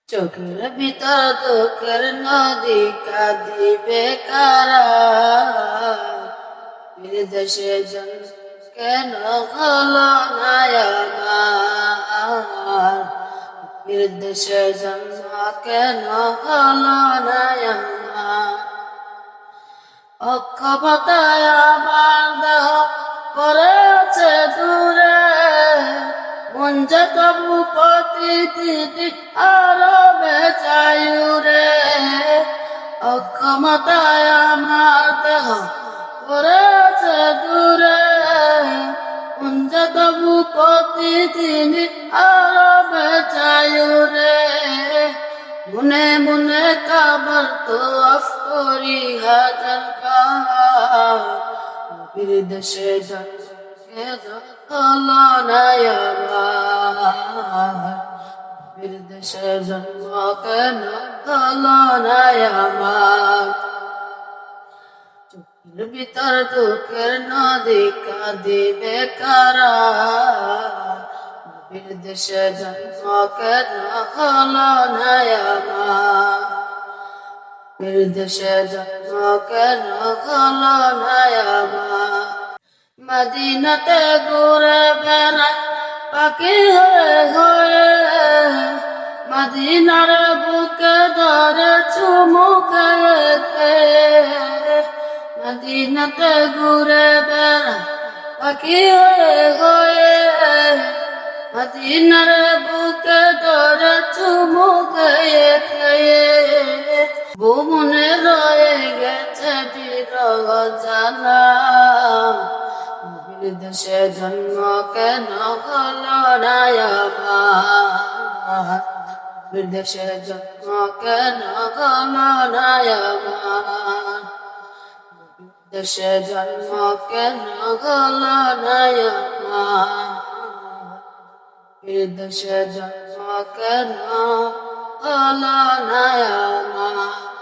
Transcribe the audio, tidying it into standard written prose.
চোখের ভিতর দুঃখের নদী কাঁদিবে কারা, বিদেশে জন কেন হলো না আমার, বিদেশে জন্ম কেন হলো না আমার। অক্ষমতায় আমার দেহ করেছে দূরে, মন যে তবু প্রতিদিন আরো বেচায়ুরে। অক্ষমতায় আমার দেহ করেছে দূরে, মন যে তবু প্রতিদিন আরো বেচায়ুরে। মনে মনে কাবার তো আফ করি হাজার বার, বিদেশে জন্মকে হলো না আমার, বিদেশে জন্ম কেন হলো না আমার। চোখের ভিতর দুঃখের নদী কাঁদিবে কারা, বিদেশে জন্ম কেন হলো না আমার, বিদেশে জন্ম কেন হলো না আমার। মদিনাতে ঘুরে বেড়াই পাখি হয়ে হয়ে, মদিনার বুকে ধরে চুমু খেয়ে। মদিনাতে ঘুরে বেড়াই পাখি হয়ে হয়ে, মদিনার বুকে ধরে চুমু খেয়ে খেয়ে। ভুবনে রয়ে গেছে বিরহ জানা, বিদেশে জন্ম কেন হলো না আমার, বিদেশে জন্ম কেন হলো না আমার, বিদেশে জন্ম কেন হলো না আমার, বিদেশে জন্ম কেন হলো না আমার।